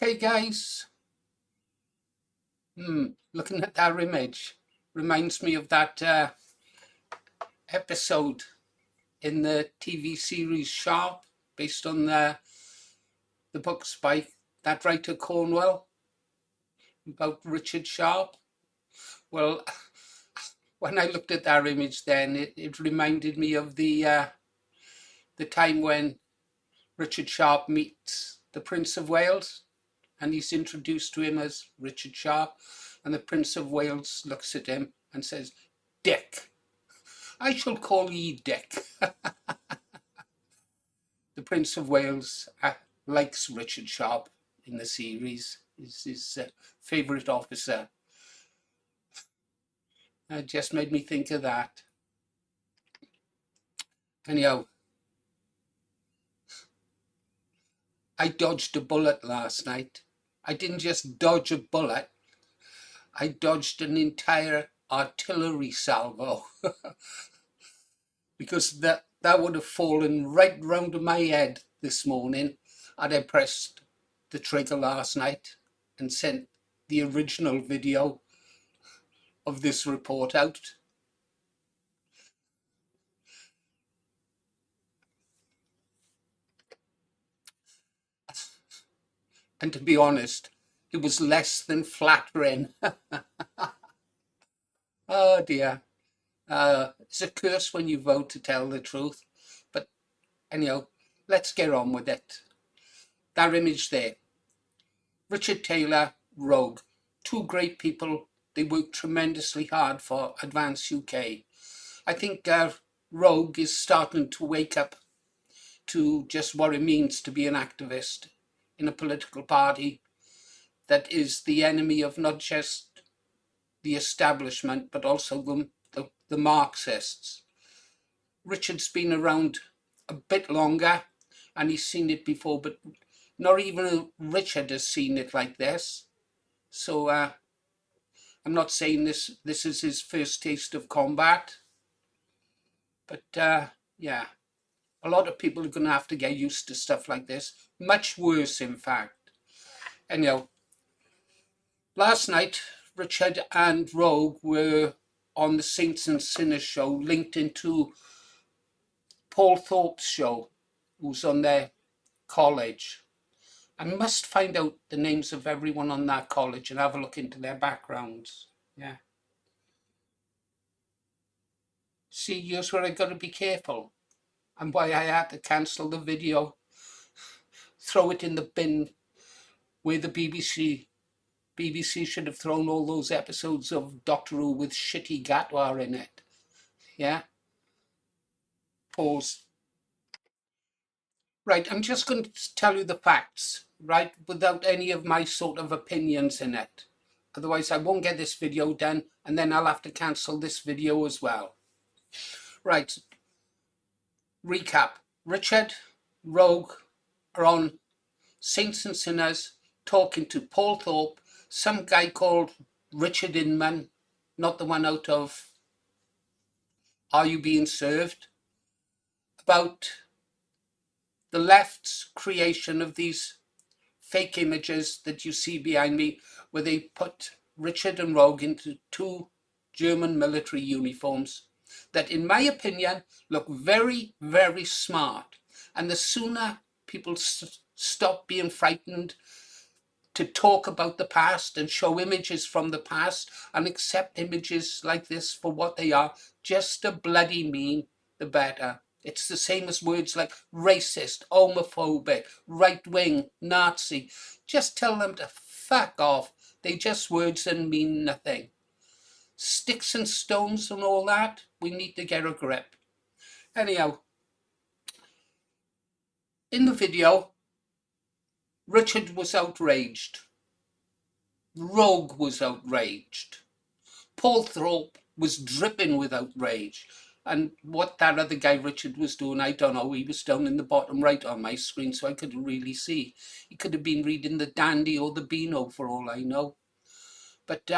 Okay, guys. Looking at that image reminds me of that episode in the TV series Sharp, based on the books by that writer Cornwell about Richard Sharp. Well, when I looked at that image, then it reminded me of the time when Richard Sharp meets the Prince of Wales, and he's introduced to him as Richard Sharp, and the Prince of Wales looks at him and says, "Dick. I shall call ye Dick." The Prince of Wales likes Richard Sharp in the series. He's his favourite officer. It just made me think of that. Anyhow, I dodged a bullet last night. I didn't just dodge a bullet, I dodged an entire artillery salvo. Because that would have fallen right round my head this morning had I pressed the trigger last night and sent the original video of this report out. And to be honest, it was less than flattering. Oh dear. It's a curse when you vote, to tell the truth. But anyhow, let's get on with it. That image there. Richard Taylor, Rogue. Two great people. They worked tremendously hard for Advance UK. I think Rogue is starting to wake up to just what it means to be an activist in a political party that is the enemy of not just the establishment, but also the Marxists. Richard's been around a bit longer and he's seen it before, but not even Richard has seen it like this. So I'm not saying this is his first taste of combat, but yeah, a lot of people are going to have to get used to stuff like this. Much worse, in fact. Anyhow, last night, Richard and Rogue were on the Saints and Sinners show, linked into Paul Thorpe's show, who's on their college. I must find out the names of everyone on that college and have a look into their backgrounds. Yeah. See, here's where I got to be careful, and why I had to cancel the video, throw it in the bin where the BBC should have thrown all those episodes of Doctor Who with shitty Gatwa in it. Yeah? Pause. Right, I'm just going to tell you the facts, right, without any of my sort of opinions in it. Otherwise, I won't get this video done, and then I'll have to cancel this video as well. Right, recap. Richard, Rogue are on Saints and Sinners talking to Paul Thorpe, some guy called Richard Inman, not the one out of Are You Being Served, about the left's creation of these fake images that you see behind me, where they put Richard and Rogue into two German military uniforms that, in my opinion, look very, very smart. And the sooner people stop being frightened to talk about the past and show images from the past and accept images like this for what they are, just a bloody mean, the better. It's the same as words like racist, homophobic, right-wing, Nazi. Just tell them to fuck off. They just words and mean nothing. Sticks and stones and all that, we need to get a grip. Anyhow, in the video, Richard was outraged. Rogue was outraged. Paul Thorpe was dripping with outrage. And what that other guy, Richard, was doing, I don't know. He was down in the bottom right on my screen, so I couldn't really see. He could have been reading the Dandy or the Beano, for all I know. But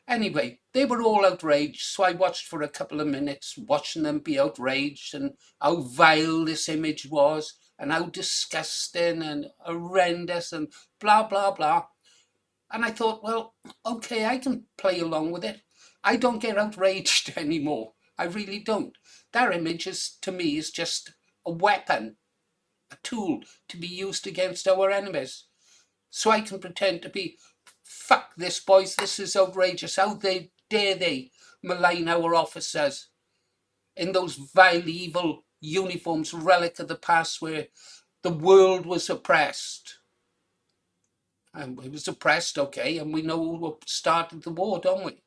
anyway, they were all outraged, so I watched for a couple of minutes, watching them be outraged and how vile this image was. and how disgusting and horrendous and blah, blah, blah. And I thought, well, okay, I can play along with it. I don't get outraged anymore. I really don't. That image is, to me, is just a weapon, a tool to be used against our enemies. So I can pretend to be, fuck this, boys, this is outrageous. How dare they malign our officers in those vile, evil uniforms, relic of the past where the world was oppressed. And it was oppressed, okay, and we know who started the war, don't we?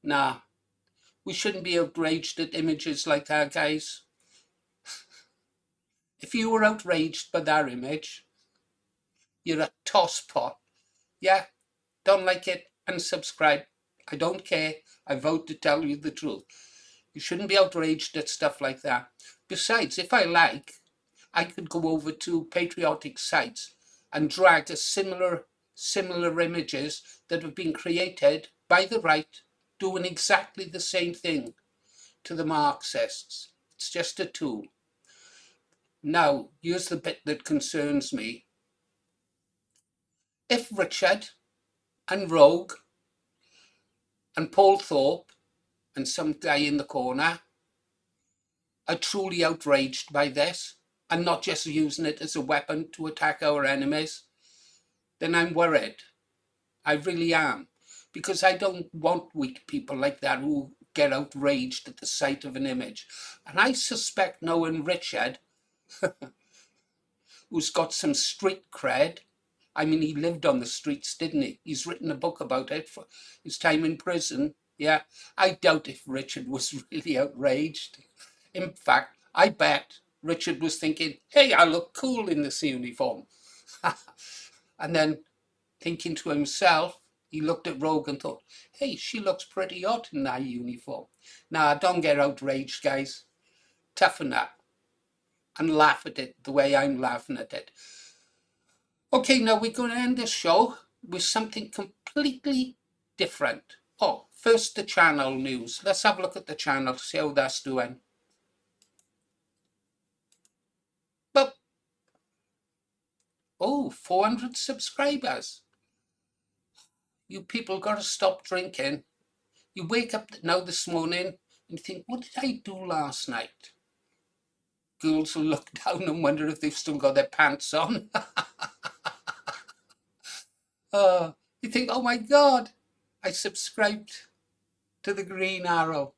Nah, we shouldn't be outraged at images like that, guys. If you were outraged by that image, you're a tosspot. Yeah, don't like it, unsubscribe. I don't care. I vote to tell you the truth. You shouldn't be outraged at stuff like that. Besides, if I like, I could go over to patriotic sites and drag a similar images that have been created by the right doing exactly the same thing to the Marxists. It's just a tool. Now, here's the bit that concerns me. If Richard and Rogue and Paul Thorpe and some guy in the corner are truly outraged by this and not just using it as a weapon to attack our enemies, then I'm worried. I really am. Because I don't want weak people like that who get outraged at the sight of an image. And I suspect knowing Richard, who's got some street cred, I mean, he lived on the streets, didn't he? He's written a book about it for his time in prison. Yeah, I doubt if Richard was really outraged. In fact, I bet Richard was thinking, hey, I look cool in this uniform. And then thinking to himself, he looked at Rogue and thought, hey, she looks pretty hot in that uniform. Nah, don't get outraged, guys. Toughen up and laugh at it the way I'm laughing at it. Okay, now we're going to end this show with something completely different. Oh, first the channel news. Let's have a look at the channel, see how that's doing. But, oh, 400 subscribers. You people got to stop drinking. You wake up now this morning and think, what did I do last night? Girls will look down and wonder if they've still got their pants on. You think, oh my God, I subscribed to the Green Arrow.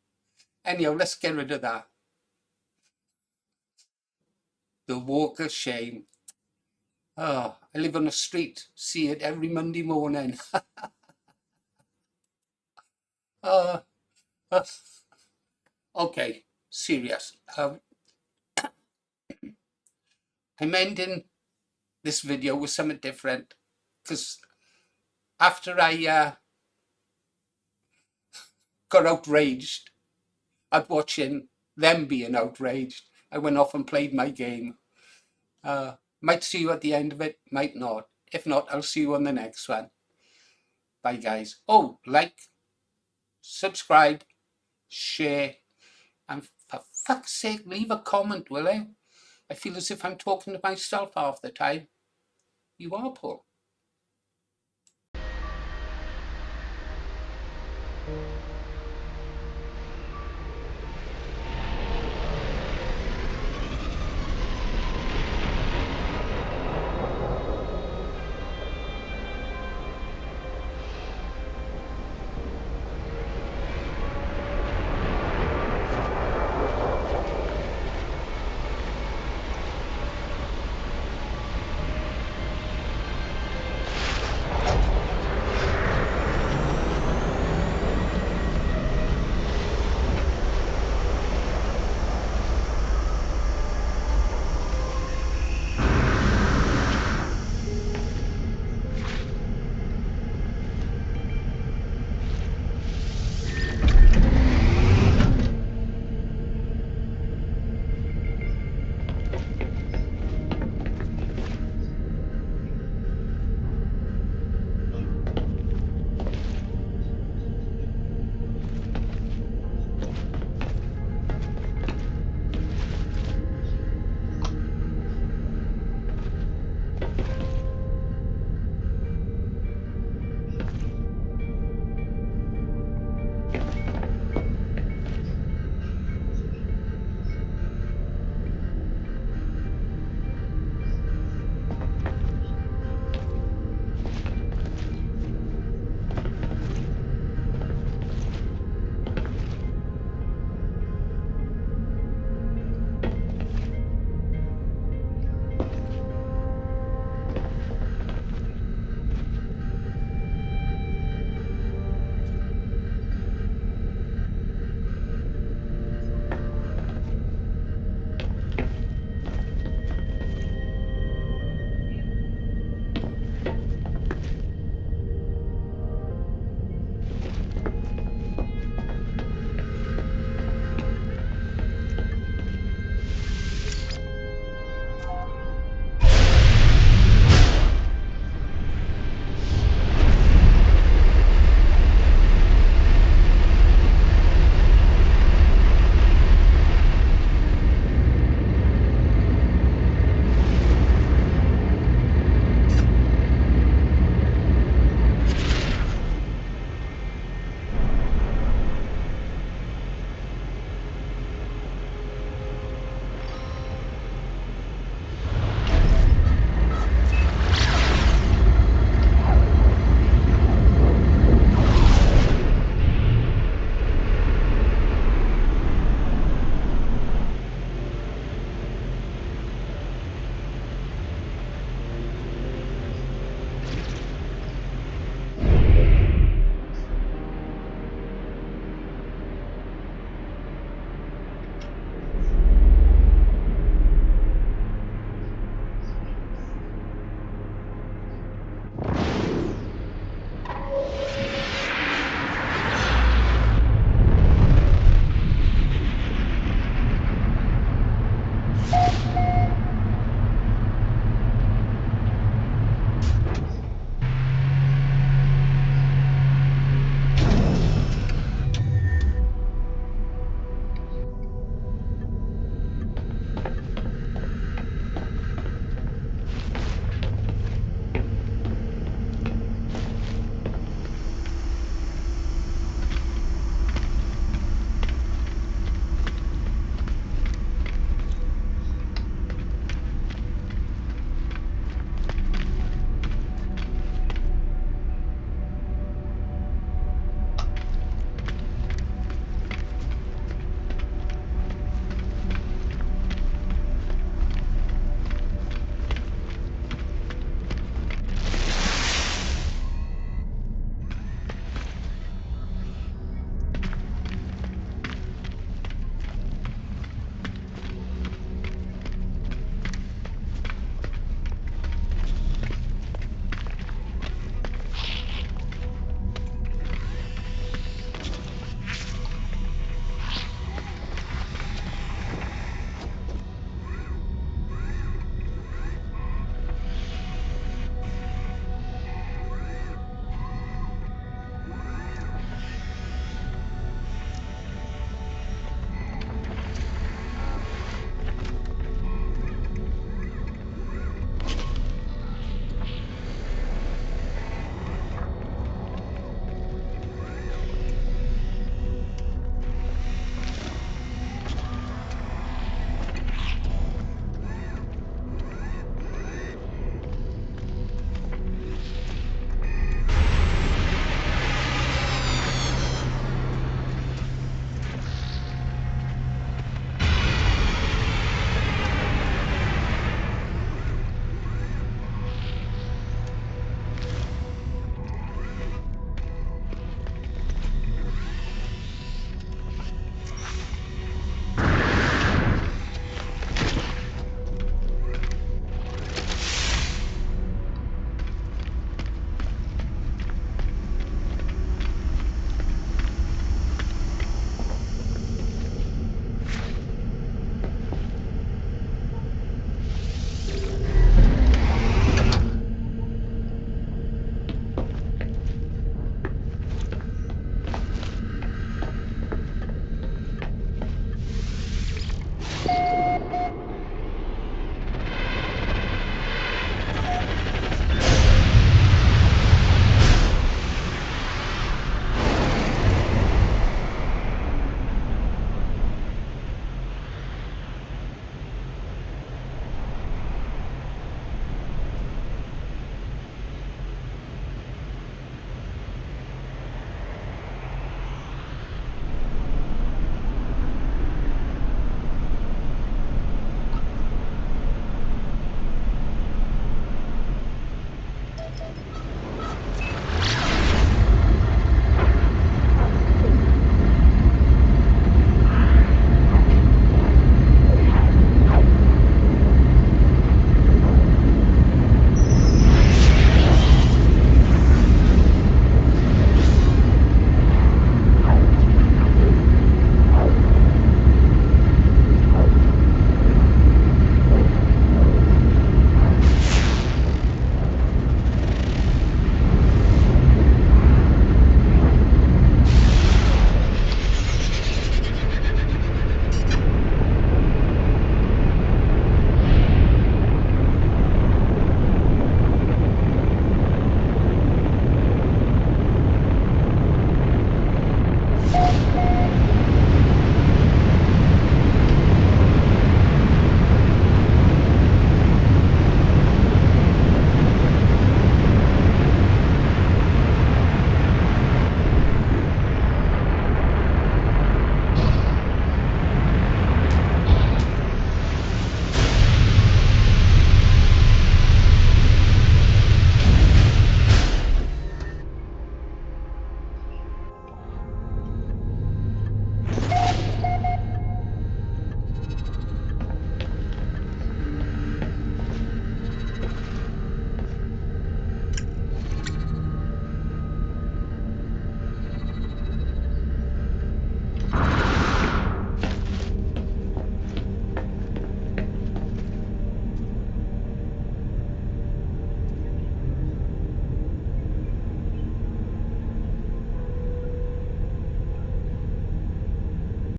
Anyhow, let's get rid of that. The walk of shame. Oh, I live on the street, see it every Monday morning. uh, okay, serious. I'm ending this video with something different because after I got outraged at watching them being outraged, I went off and played my game. Might see you at the end of it, might not. If not, I'll see you on the next one. Bye, guys. Oh, like, subscribe, share, and for fuck's sake, leave a comment, will you? I feel as if I'm talking to myself half the time. You are, Paul.